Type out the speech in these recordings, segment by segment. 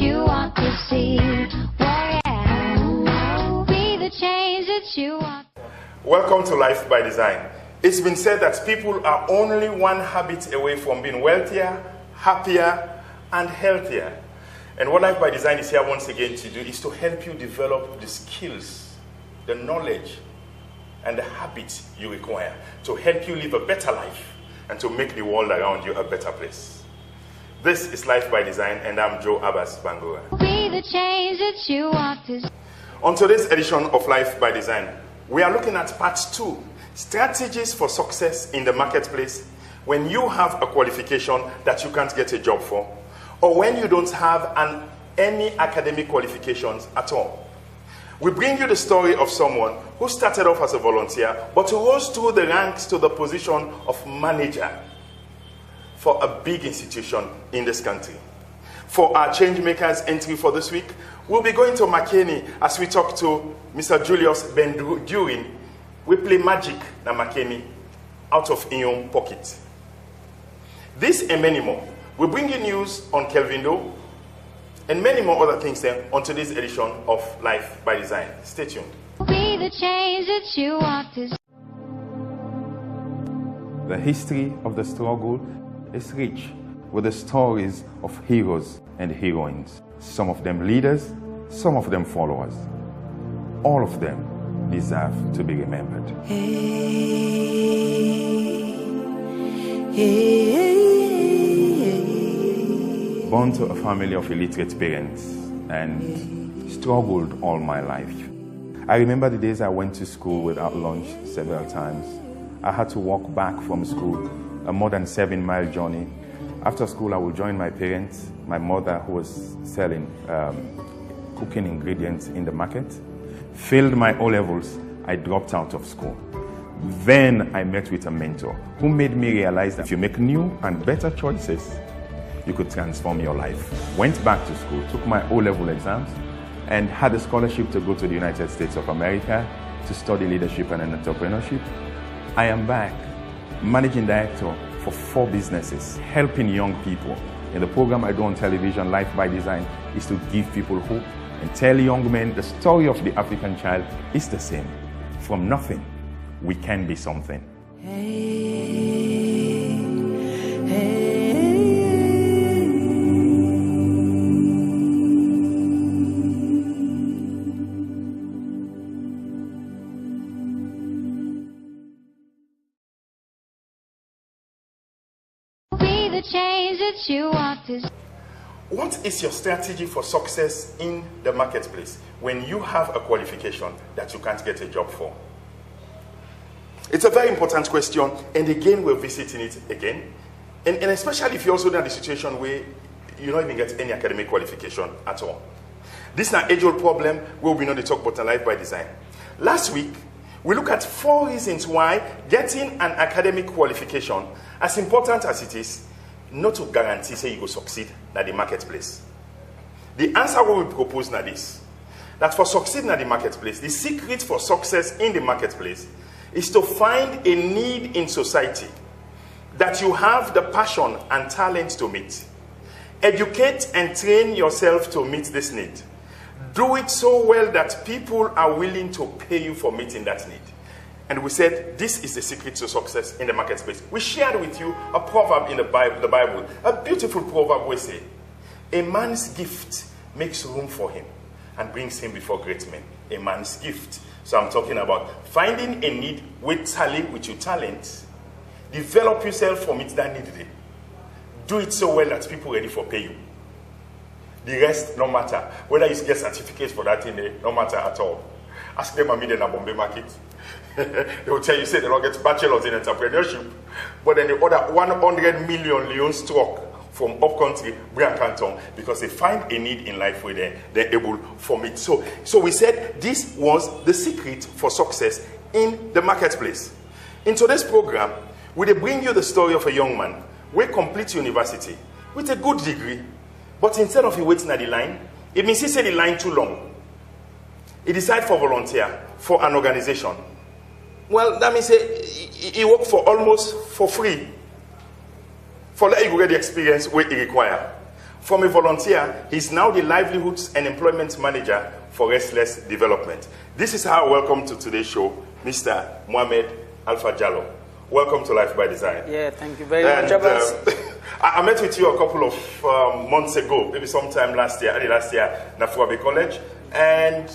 you want to see. Oh yeah, be the change that you want. Welcome to Life by Design. It's been said that people are only one habit away from being wealthier, happier, and healthier. And what Life by Design is here once again to do is to help you develop the skills, the knowledge, and the habits you require to help you live a better life and to make the world around you a better place. This is Life by Design, and I'm Joe Abass Bangura. Be the change that you want to. On today's edition of Life by Design, we are looking at part 2, strategies for success in the marketplace when you have a qualification that you can't get a job for, or when you don't have any academic qualifications at all. We bring you the story of someone who started off as a volunteer, but who rose through the ranks to the position of manager for a big institution in this country. For our Changemakers entry for this week, we'll be going to Makeni as we talk to Mr. Julius Bendurin. We play magic na Makeni out of Inyom pocket. This and many more. We bring you news on Kelvin Doe and many more other things then on today's edition of Life by Design. Stay tuned. Be the change that you want to. The history of the struggle is rich with the stories of heroes and heroines. Some of them leaders, some of them followers. All of them deserve to be remembered. Born to a family of illiterate parents and struggled all my life. I remember the days I went to school without lunch several times. I had to walk back from school, a more than 7-mile journey. After school, I would join my parents, my mother who was selling cooking ingredients in the market. Failed my O-levels, I dropped out of school. Then I met with a mentor who made me realize that if you make new and better choices, you could transform your life. Went back to school, took my O-level exams, and had a scholarship to go to the United States of America to study leadership and entrepreneurship. I am back, managing director for 4 businesses, helping young people. In the program I do on television, Life by Design, is to give people hope and tell young men the story of the African child is the same. From nothing, we can be something. Be the change that you want to. What is your strategy for success in the marketplace when you have a qualification that you can't get a job for? It's a very important question, and again, we're visiting it again. And especially if you're also in a situation where you don't even get any academic qualification at all. This is an age-old problem where we're going to talk about Life by Design. Last week, we looked at 4 reasons why getting an academic qualification, as important as it is, not to guarantee say you go succeed in the marketplace. The answer what we propose now is that for succeeding in the marketplace, the secret for success in the marketplace is to find a need in society that you have the passion and talent to meet. Educate and train yourself to meet this need. Do it so well that people are willing to pay you for meeting that need. And we said, this is the secret to success in the marketplace. We shared with you a proverb in the Bible, a beautiful proverb we say, a man's gift makes room for him and brings him before great men. A man's gift. So I'm talking about finding a need with your talent. Develop yourself for meet that need. Do it so well that people are ready for pay you. The rest, no matter. Whether you get certificates for that thing, no matter at all. Ask them a meet in a Bombay market. They will tell you, say they don't get bachelors in entrepreneurship, but then they order 100 million Leon stock from up country, Brian Canton, because they find a need in life where they're able to meet. So we said this was the secret for success in the marketplace. In today's program, we bring you the story of a young man who completes university with a good degree, but instead of he waiting at the line, it means he said the line too long. He decided for volunteer for an organization. Well, that means he worked for free. For let you get the experience where he require. From a volunteer, he's now the Livelihoods and Employment Manager for Restless Development. This is how I welcome to today's show, Mr. Mohamed Jalloh. Welcome to Life by Design. Yeah, thank you very much, Abass. I met with you a couple of months ago, maybe sometime last year, Nafuabe College, and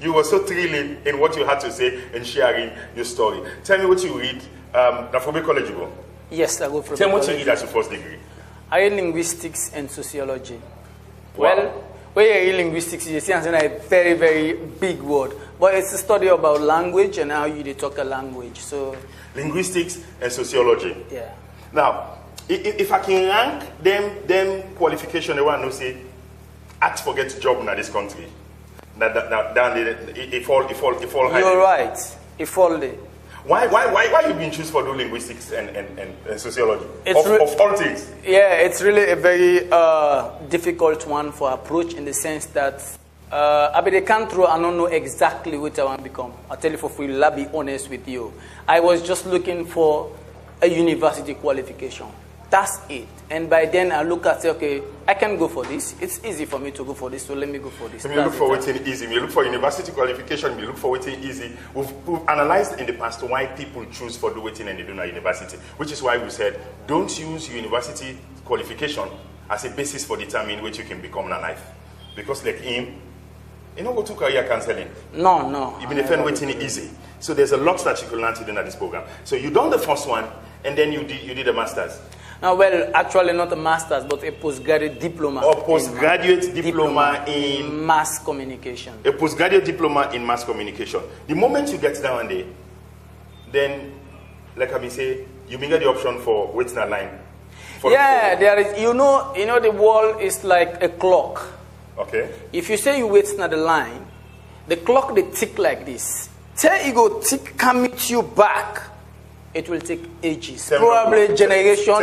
you were so thrilling in what you had to say and sharing your story. Tell me what you read. Nafuabe College, you go? Yes, I go for Tell me what you read as your first degree. I read linguistics and sociology. Wow. Well, when you read linguistics, you see a very, very big word. But it's a study about language and how you talk a language. So linguistics and sociology. Yeah. Now, if I can rank them qualification, they want to say, act for get job in this country. It fall high. You're right. It fall there. Why you been choose for do linguistics and sociology? Of all things. Yeah, it's really a very difficult one for approach in the sense that I mean, they can't throw. I don't know exactly what I want to become. I'll tell you for free. I'll be honest with you. I was just looking for a university qualification. That's it. And by then I look at say, okay, I can go for this. It's easy for me to go for this, so let me go for this. So you look for waiting easy. You look for university qualification. You look for waiting easy. We've analyzed in the past why people choose for the waiting and they do not university, which is why we said don't use university qualification as a basis for determining what you can become in life, because like him, you know, go to career counseling. No. You've been defend waiting easy. So there's a lot that you can learn to do in this program. So you done the first one, and then you did a master's. Well, actually not a master's, but a postgraduate diploma. Or postgraduate diploma in mass communication. A postgraduate diploma in mass communication. The moment you get down there, then, like I say, you may get the option for waiting a line. Yeah, there is. You know, the world is like a clock. Okay. If you say you wait at the line, the clock they tick like this. Till you go tick, come meet you back. It will take ages, probably generation,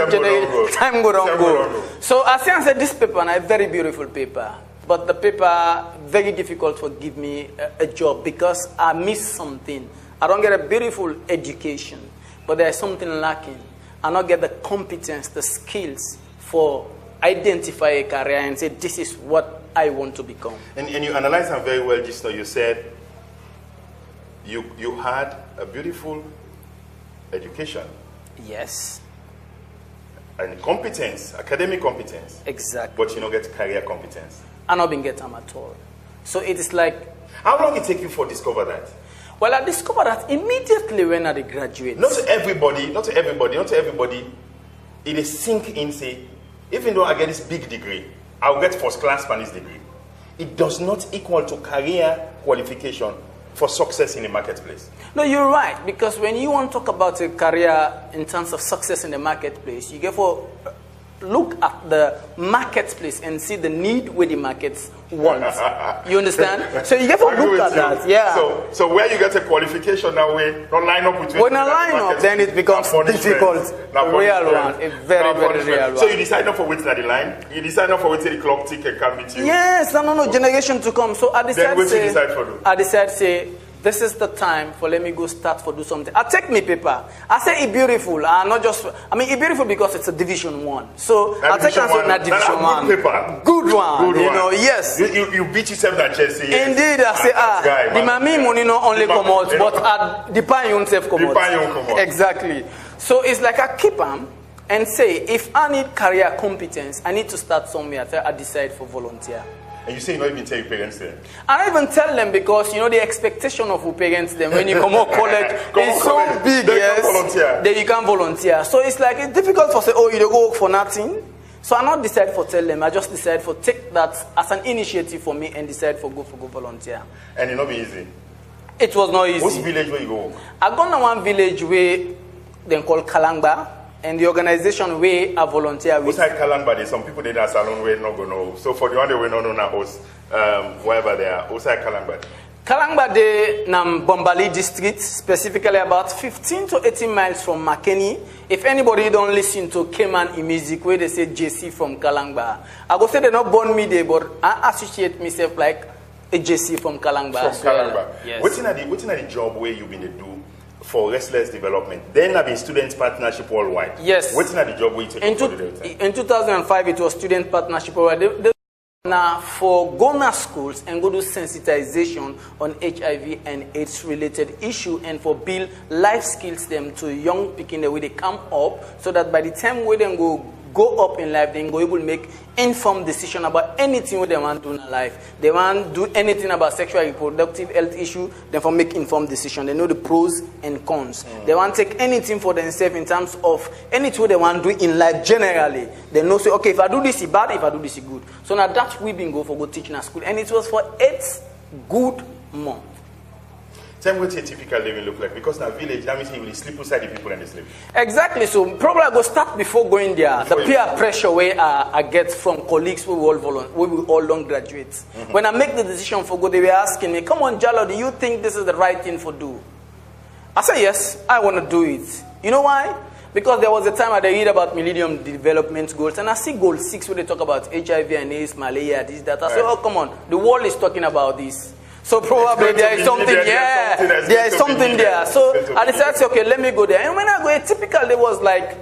time go down go. So as I said, this paper is a very beautiful paper, but the paper very difficult for give me a job because I miss something. I don't get a beautiful education, but there's something lacking. I don't get the competence, the skills for identify a career and say this is what I want to become. And you analyze them very well just now. You said you had a beautiful education. Yes. And competence, academic competence. Exactly. But you don't get career competence. I don't get them at all. So it is like... How long it take you for discover that? Well, I discovered that immediately when I graduated. Not to everybody, it is sink in, say, even though I get this big degree, I'll get first class Spanish degree. It does not equal to career qualification for success in the marketplace. No, you're right, because when you want to talk about a career in terms of success in the marketplace, you get for look at the marketplace and see the need where the markets want. You understand? So you get to look at that. Yeah. So where you get a qualification that way, don't line up with it. When I line up, then it becomes difficult. Real one. A very, very real one. So you decide not for waiting at the line? You decide not for waiting the clock tick and come meet you? Yes. No. Generation to come. So I decide then what you decide for do? I decide say, this is the time for let me go start for do something. I take me paper. I say it's beautiful. It's beautiful because it's a division 1. So I take and say not division 1. Paper. Good one. Good one. Yes. You beat yourself that chest. Yes. Indeed, I say the mami money not only come out, but the pan yourself come out. Exactly. So it's like I keep them and say if I need career competence, I need to start somewhere. I decide for volunteer. And you say you don't even tell your parents then? I don't even tell them because, the expectation of your parents then when you come out college is so big, yes. Then you can volunteer. So it's like, it's difficult for say, oh, you don't go work for nothing. So I not decide for tell them. I just decide for take that as an initiative for me and decide for go volunteer. And it not be easy? It was not easy. What's village where you go? I gone to one village where they call Kalangba. And the organization where I volunteer with. Outside Kalangba, there's some people that are salon where not going to know. So for the one that we don't know now, wherever they are, outside Kalangba. Kalangba, they in Bombali district, specifically about 15 to 18 miles from Makeni. If anybody don't listen to Keman in music, where they say JC from Kalangba, I go say they not born me there, but I associate myself like a JC from Kalangba. From Kalangba. Yes. What's in the job where you've been to do for restless development. Then I've been student partnership worldwide. Yes. What's not the job we take in 2005, it was student partnership worldwide. Now, for go to schools and go do sensitization on HIV and AIDS related issue, and for build life skills them to young people the way they come up, so that by the time we then go up in life, then go able to make informed decision about anything what they want to do in life. They want to do anything about sexual reproductive health issue, then for make informed decision. They know the pros and cons. They want to take anything for themselves in terms of anything they want to do in life generally. They know, say, okay, if I do this, it's bad. If I do this, it's good. So now that's we been go for go teaching at school. And it was for 8 good months. Tell me what your typical living look like, because now village, that means you will sleep beside the people and they sleep. Exactly. So probably I go start before going there. The peer pressure where I get from colleagues who we all long graduate. When I make the decision for go, they were asking me, "Come on, Jalloh, do you think this is the right thing for do?" I say yes, I want to do it. You know why? Because there was a time I read about Millennium Development Goals, and I see Goal 6 where they talk about HIV and AIDS, malaria, this, that. I say, oh, come on, the world is talking about this. So probably there is something, there is something there. So I decided, okay, let me go there. And when I go, typically it was like,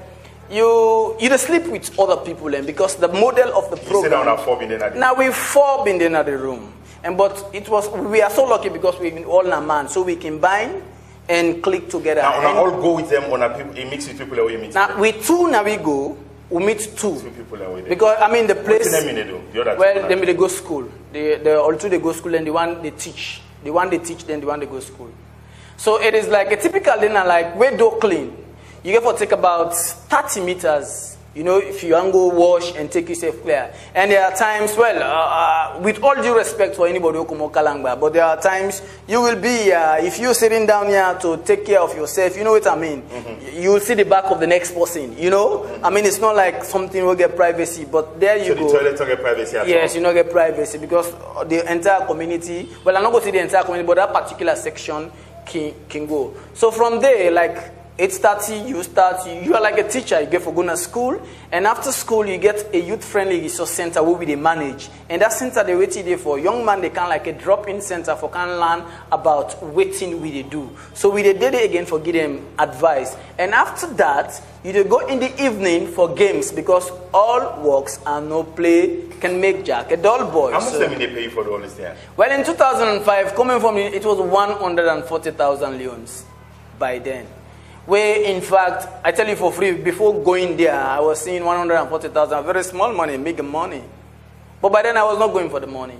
you just sleep with other people, and because the model of the program. Now we 4 been in the room, but we are so lucky because we've been all a man, so we combine and click together. Now all go with them on a people, it mix with people that we meet. Now we 2 now we go. We meet 2 because I mean the place. Well, they go school. They also they go school, and the one they teach, then the one they go school. So it is like a typical dinner, like we do clean. You get to take about 30 meters. You know, if you want to go wash and take yourself clear. And there are times, well, with all due respect for anybody who come to Kalangba, but there are times you will be, if you're sitting down here to take care of yourself, you know what I mean? You will see the back of the next person, you know? I mean, it's not like something will get privacy, but there you go. So the toilet will get privacy at Yes, you don't get privacy because the entire community, well, I'm not going to say the entire community, but that particular section can go. So from there, like, 8:30, you are like a teacher, you get for going to school, and after school you get a youth-friendly resource center where they manage. And that center they waiting there for young man, they can like a drop-in center for can learn about waiting we they do. So we did it again for give them advice. And after that, you go in the evening for games because all works and no play can make Jack a dull boy. How much did they pay for all this there? Well, in 2005, coming from it was 140,000 leons by then. Where, in fact, I tell you for free, before going there, I was seeing 140,000, very small money, big money. But by then, I was not going for the money.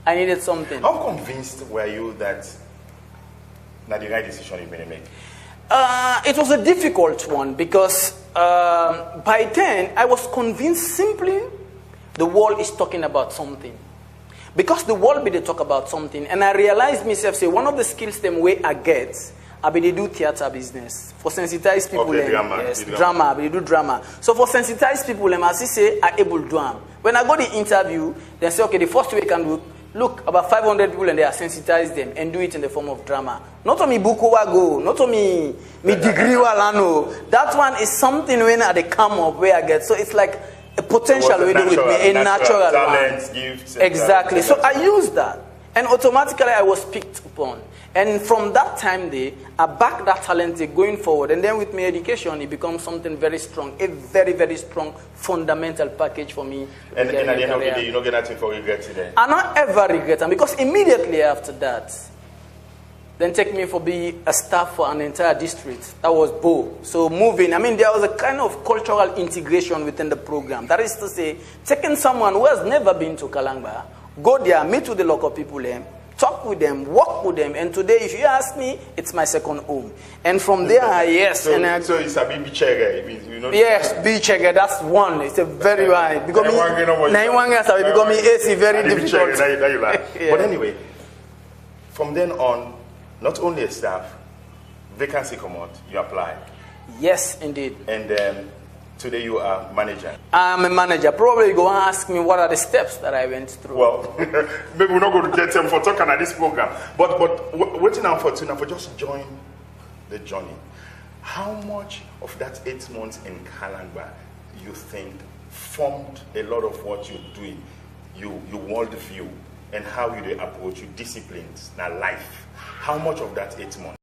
I needed something. How convinced were you that the right decision you're going to make? It was a difficult one because by then, I was convinced simply the world is talking about something. Because the world be they talk about something. And I realized myself, say, one of the skills them way I get, I be they do theater business. For sensitized people, okay, drama. Yes, drama, they do drama. So for sensitized people, I say, I able to do them. When I go to the interview, they say, okay, the first way I can do, look, about 500 people and they are sensitize them and do it in the form of drama. Not to me buku wago, not to me degree walano. That one is something when they come up where I get. So it's like a potential way with me, a natural talent, gifts. Exactly. So I used that. And automatically I was picked upon. And from that time there, I back that talent going forward. And then with my education, it becomes something very strong, a very, very strong fundamental package for me. And at the end of the day, you don't get nothing for regret today? I not ever regret them because immediately after that, then take me for be a staff for an entire district. That was Bo. So moving, I mean, there was a kind of cultural integration within the program. That is to say, taking someone who has never been to Kalangba, go there, meet with the local people there, talk with them, work with them, and today, if you ask me, it's my second home. And from there, yes. So, so it's a Bichega, you know? Yes, Bichega, that's one. It's a very wide. Because becoming AC very difficult. Yeah. But anyway, from then on, not only a staff, vacancy come out, you apply. Yes, indeed. And today you are manager. I'm a manager. Probably go and ask me what are the steps that I went through. Well, maybe we're not going to get them for talking at this program. But waiting now for just join the journey. How much of that 8 months in Kalangba you think formed a lot of what you're doing, your world view, and how you approach your disciplines, now life? How much of that 8 months?